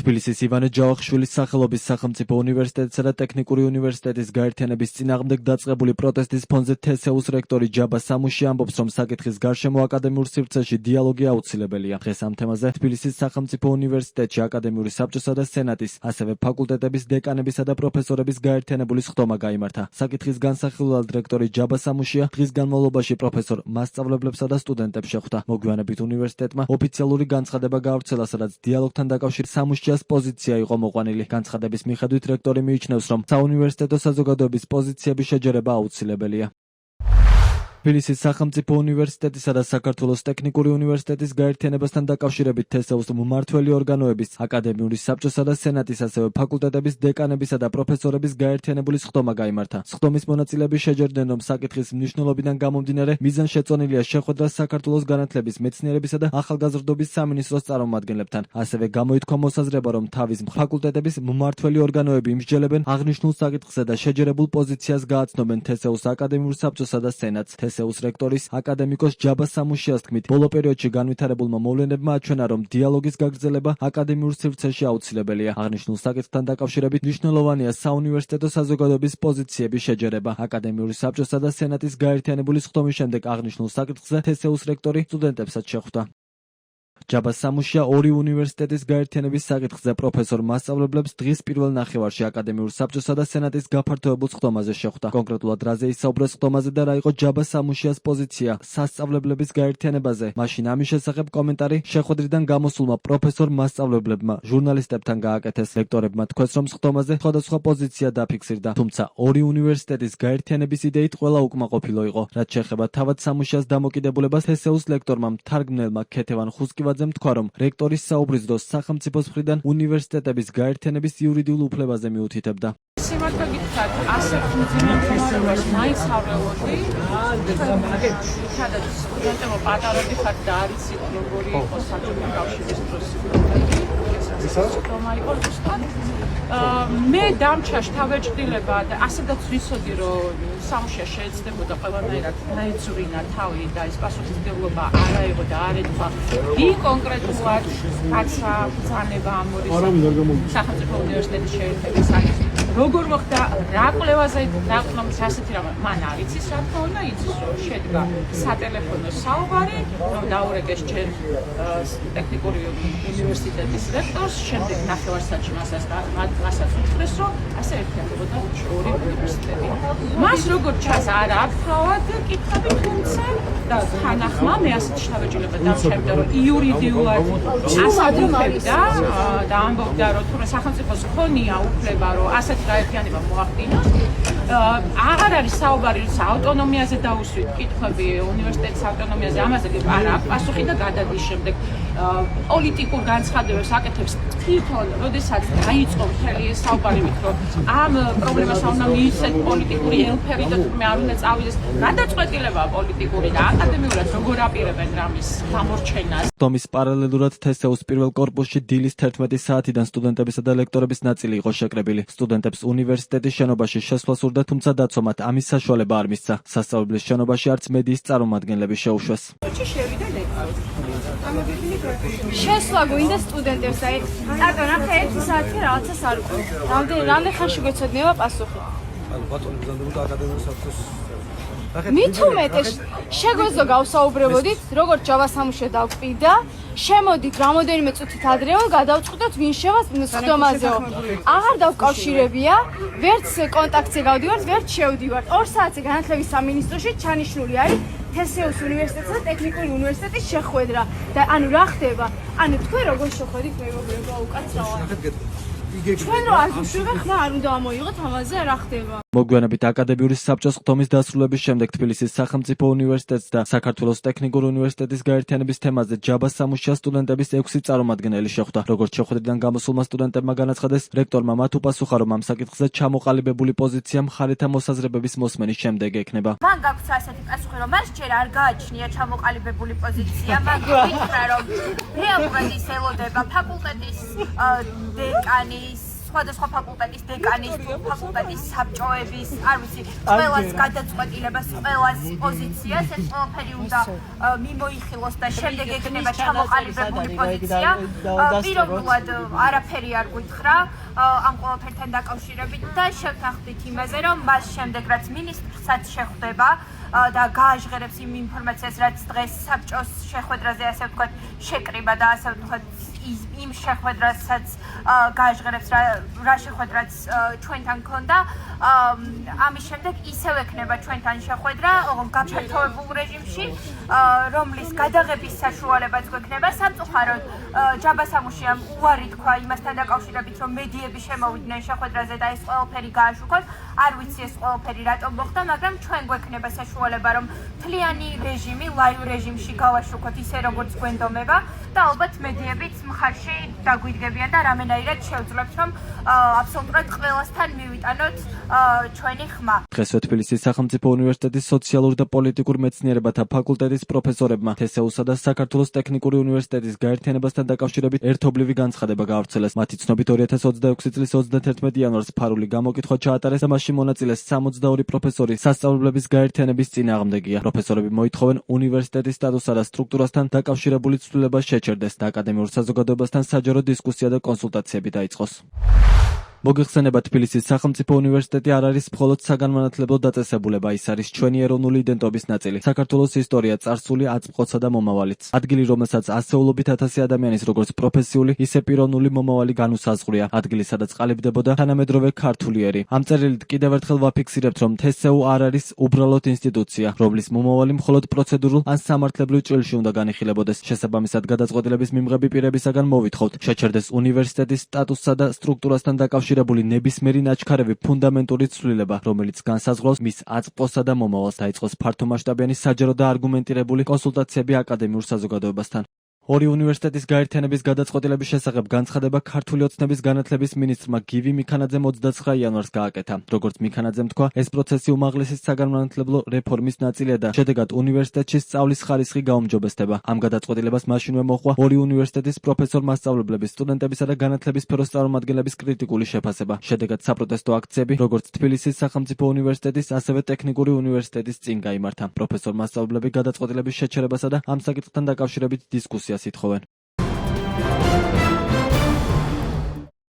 თბილისის ივანე ჯავახიშვილის სახელობის სახელმწიფო უნივერსიტეტისა და ტექნიკური უნივერსიტეტის გაერთიანების წინააღმდეგ დაწყებული პროტესტის ფონზე თესეუს რექტორი ჯაბა სამუში ამბობს, რომ საკითხის გარშემო აკადემიურ სივრცეში დიალოგი აუცილებელია. დღეს ამ თემაზე თბილისის სახელმწიფო უნივერსიტეტში აკადემიური საბჭოსა და სენატის, ასევე ფაკულტეტების დეკანებისა და პროფესორების გაერთიანებული სხდომა გაიმართა. საკითხის განსახილველად რექტორი ჯაბა სამუშია დღის განმავლობაში პროფესორ მასწავლებლებსა და სტუდენტებს შეხვდა. მოგვიანებით უნივერსიტეტმა ოფიციალური განცხადება გაავრცელა, სადაც დიალოგთან დაკავშირებით სამუშიას პოზიცია იყო მოყვანილი. განცხადების მიხედვით რექტორი მიიჩნევს, რომ საუნივერსიტეტო საზოგადოების პოზიციების შეჯერება აუცილებელია. თბილისის სახელმწიფო უნივერსიტეტისა და საქართველოს ტექნიკური უნივერსიტეტის გაერთიანებასთან დაკავშირებით თესეუს მმართველი ორგანოების, აკადემიური საბჭოსა და სენატის, ასევე ფაკულტეტების დეკანებისა და პროფესორების გაერთიანებული სხდომა გაიმართა. სხდომის მონაწილეები შეჯერდნენ, რომ საკითხის მნიშვნელობიდან გამომდინარე მიზანშეწონილია შეხვედრა საქართველოს განათლების, მეცნიერებისა და ახალგაზრდობის სამინისტროს წარმომადგენლებთან. ასევე გამოითქვა მოსაზრება, რომ თავის ფაკულტეტების მმართველი ორგანოები იმსჯელებენ აღნიშნულ საკითხზე და შეჯერებულ პოზიციას გააცნობენ თესეუს აკადემიურ საბჭოსა და სენატს. თესეუს რექტორის აკადემიკოს ჯაბა სამუშიას თქმით, ბოლო პერიოდში განვითარებულმა მოვლენებმა აჩვენა, რომ დიალოგის გაგრძელება აკადემიურ სივრცეში აუცილებელია. აღნიშნულ საკითხთან დაკავშირებით მნიშვნელოვანია საუნივერსიტეტო საზოგადოების პოზიციების შეჯერება. აკადემიური საბჭოსა და სენატის გაერთიანებული სხდომის შემდეგ აღნიშნულ საკითხზე თესეუს რექტორი სტუდენტებსაც შეხვდა. ჯაბა სამუშია ორი უნივერსიტეტის გაერთიანების საკითხზე პროფესორ მასწავლებლებს დღის პირველ ნახევარში აკადემიურ საბჭოსა და სენატის გაფართოებულ სხდომაზე შეხვდა. კონკრეტულად რაზე ისაუბრა სხდომაზე და რა იყო ჯაბა სამუშიას პოზიცია სასწავლებლების გაერთიანებაზე. მაშინ ამის შესახებ კომენტარი შეხვედრიდან გამოსულმა პროფესორ მასწავლებლებმა ჟურნალისტებთან გააკეთეს. რექტორებმა თქვეს, რომ სხდომაზე სხვადასხვა პოზიცია დაფიქსირდა, თუმცა ორი უნივერსიტეტის გაერთიანების იდეით ყველა უკმაყოფილო იყო. რაც შეეხება თავად სამუშიას დამოკიდებულებას, თესეუს ლექტორმა მთარგმნელმა ქეთევან ხუსკივაძემ თქვა, რომ რექტორის საუბრის დროს სახელმწიფოს მხრიდან უნივერსიტეტების გაერთიანების იურიდიულ უფლებაზე მიუთითებდა. სიმართლე გითხრათ, ასეთ მძიმე მდგომარეობას მაინც ავლებოდი. სადაც სტუდენტებო პატარები ხართ და არ იცით როგორი იყო საბჭოთა კავშირის დროს. მე დამჩა შთაბეჭდილება და ასედაც ვიცოდი, რომ სამუშია შეეცდებოდა ყველანაირად დაეწვინა თავი და ეს პასუხისმგებლობა არა იყო და არ ეთქვა ვინ კონკრეტულად კაცა ბრძანება ამ ორი სახელმწიფო უნივერსიტეტის შეერთების საკითხი. როგორ მოხდა, რა კვლევაზე დაყრდნობით ასეთი რამ მან არ იცის, რა თქმა უნდა იცის, რომ შედგა სატელეფონო საუბარი, რომ დაურეკეს ჯერ ტექნიკური უნივერსიტეტის რექტორს, შემდეგ ნახევარსაათში მასაც უთხრეს, რომ ასე ერთიანდებოდა ორი უნივერსიტეტი. მას როგორ ჩანს არ აფრთხავად კითხები, თუმცა და თანახმა მე ასეთ შთაბეჭდილება დამჩა, რომ იურიდიულად ასადუხებდა და ამბობდა, რომ თუნდაც სახელმწიფოს ჰქონია უფლება, რომ ასეთ გაერთიანება მოახდინოს. აღარ არის საუბარი ავტონომიაზე დაუსვით კითხვები უნივერსიტეტის ავტონომიაზე, ამაზე არ აქვს პასუხი და გადადის შემდეგ პოლიტიკურ განცხადებებს აკეთებს თვითონ, როდესაც დაიწყო მთელი ეს საუბარი, რომ ამ პრობლემას უნდა მიიცეთ პოლიტიკური ელფერი და თურმე არ უნდა წავიდეს. გადაწყვეტილებაა პოლიტიკური და აკადემიურად როგორ აპირებენ რამის გამორჩენას. სხდომის პარალელურად თესეუს პირველ კორპუსში დილის 11 საათიდან სტუდენტებისა და ლექტორების ნაწილი იყო შეკრებილი. სტუდენტებს უნივერსიტეტის შენობაში შესვლა სურდა, თუმცა დაცომად ამის საშუალება არ მისცა. სასწავლებლის შენობაში არც მედიის წარმომადგენლები შეუშვეს. შესვლა გვინდა სტუდენტებს, აი ატო ნახე 1 საათი რაღაცას არ ყო. რამდენი ხანში გვეცოდნება პასუხი? ბატონი ბრძანდებოდა აკადემიურ საბჭოს. მით უმეტეს შეგვეძლო გავსაუბრებოდით, როგორც ჯაბა სამუშია დაგვყიდა, შემოდით რამოდენიმე წუთით ადრეო გადავწყვიტოთ ვინ შევა სხდომაზეო. აღარ დავკავშირებია, ვერც კონტაქტზე გავდივართ, ვერც შევდივართ. 2 საათზე განათლების სამინისტროში ჩანიშნული არის თესეუს უნივერსიტეტსა და ტექნიკური უნივერსიტეტის შეხვედრა. და ანუ რა ხდება? ანუ თქვენ როგორ შეხვედით მეგობრებო უკაცრავად? ჩვენ რო არ გვშვება, ხმა არ უნდა ამოიღოთ ამაზე რა ხდება? მოგვიანებით აკადემიური საბჭოს სხდომის დასრულების შემდეგ თბილისის სახელმწიფო უნივერსიტეტს და საქართველოს ტექნიკური უნივერსიტეტის გაერთიანების თემაზე ჯაბა სამუშია სტუდენტების 6 წარმომადგენელი შეხვდა. როგორც შეხვედრიდან გამოსულმა სტუდენტებმა განაცხადეს, რექტორმა მათ უპასუხა, რომ ამ საკითხზე ჩამოყალიბებული პოზიცია მხარეთა მოსაზრებების მოსმენის შემდეგ ექნება. მან გაგვცა ასეთი პასუხი, რომ მას ჯერ არ გააჩნია ჩამოყალიბებული პოზიცია, მან გითხრა, რომ რეალურად ის ელოდება ფაკულტეტის დეკანის სხვადასხვა ფაკულტეტის დეკანის, ფაკულტეტის საბჭოების, არ ვიცი, ყველას გადაწყვეტილებას, ყველას პოზიციას ეს ყველაფერი უნდა მიმოიხილოს და შემდეგ ექნება ჩამოყალიბებული პოზიცია. პირობულად არაფერი არ გითხრა ამ ყველაფერთან დაკავშირებით და შევთანხმდით იმაზე, რომ მას შემდეგ რაც მინისტრსაც შეხვდება და გააჟღერებს იმ ინფორმაციას, რაც დღეს საბჭოს შეხვედრაზე ასე ვთქვათ შეკრიბა და ასე ვთქვათ იმ შეხვედრასაც გააჟღერებს რა შეხვედრაც ჩვენთან ქონდა. ამის შემდეგ ისევ ექნება ჩვენთან შეხვედრა გაფართოებულ რეჟიმში, რომლის გადაღების საშუალებაც გვექნება. სამწუხაროდ ჯაბასამუშიამ უარი თქვა იმასთან დაკავშირებით, რომ მედიები შემოვიდნენ შეხვედრაზე და ეს ყველაფერი გააშუქოთ. არ ვიცი ეს ყველაფერი რატომ მოხდა, მაგრამ ჩვენ გვექნება საშუალება, რომ მთლიანი რეჟიმი ლაივ რეჟიმში გავაშუქოთ ისე როგორც გვენდომება და ალბათ მედიებიც მხარში დაგვიდგებიან და რამენაირად შევძლებთ, რომ აბსოლუტურად ყველასთან მივიტანოთ ჩვენი ხმა. დღესვე თბილისის სახელმწიფო უნივერსიტეტის სოციალურ და პოლიტიკურ მეცნიერებათა ფაკულტეტის პროფესორებმა თესეუსა და საქართველოს ტექნიკური უნივერსიტეტის გაერთიანებასთან დაკავშირებით ერთობლივი განცხადება გაავრცელეს. მათი ცნობით 2026 წლის 31 იანვარს ფარული გამოკითხვა ჩაატარეს და მასში მონაწილეს 62 პროფესორი სასწავლებლების გაერთიანების წინააღმდეგია. პროფესორები მოითხოვენ უნივერსიტეტის სტატუსსა და სტრუქტურასთან დაკავშირებული ცვლილება შეჩერდეს და აკადემიურ საზოგადოებასთან საჯარო დისკუსია და კონსულტაციები დაიწყოს. მოგიხსენება, თბილისის სახელმწიფო უნივერსიტეტი არ არის მხოლოდ საგანმანათლებლო დაწესებულება, ის არის ჩვენი ეროვნული იდენტობის ნაწილი. საქართველოს ისტორია, წარსული, აწმყოცა და მომავალიც. ადგილი, რომელსაც ასეულობით ათასი ადამიანის როგორც პროფესიული, ისე პიროვნული მომავალი განუსაზღვრია. ადგილი, სადაც ყალიბდებოდა თანამედროვე ქართული ერი. ამ წერილით კიდევ ერთხელ ვაფიქსირებთ, რომ თესეუ არ არის უბრალოდ ინსტიტუცია, რომლის მომავალი მხოლოდ პროცედურულ ან სამართლებრივ ჭრილში უნდა განიხილებოდეს. შესაბამისად, გადაწყვეტილების მიმღები პირებისაგან მოვითხოვთ, შეჩერდეს უნივერსიტეტის სტატუსსა და სტრუქტურასთან დაკავშირებული ნებისმიერი ნაჩქარევი ფუნდამენტური ცვლილება, რომელიც განსაზღვრავს მის აწმყოსა და მომავალს, დაიწყოს ფართომასშტაბიანი საჯარო და არგუმენტირებული კონსულტაციები აკადემიურ საზოგადოებასთან. ორი უნივერსიტეტის გაერთიანების გადაწყვეტილების შესახებ განცხადება ქართული ოცნების განათლების მინისტრმა გივი მიქანაძემ 29 იანვარს გააკეთა. როგორც მიქანაძემ თქვა, ეს პროცესი უმაღლესი საგანმანათლებლო რეფორმის ნაწილია და შედეგად უნივერსიტეტში სწავლის ხარისხი გაუმჯობესდება. ამ გადაწყვეტილებას მაშინვე მოჰყვა ორი უნივერსიტეტის პროფესორ-მასწავლებლების, სტუდენტებისა და განათლების სფეროს წარმომადგენლების კრიტიკული შეფასება. შედეგად საპროტესტო აქციები, როგორც თბილისის სახელმწიფო უნივერსიტეტის, ასევე ტექნიკური უნივერსიტეტის წინ გაიმართა. პროფესორ-მასწავლებლები გადაწყვეტილების შეჩერებასა და ამ საკითხთან დაკავშირებით დისკუსიას ითხოვენ.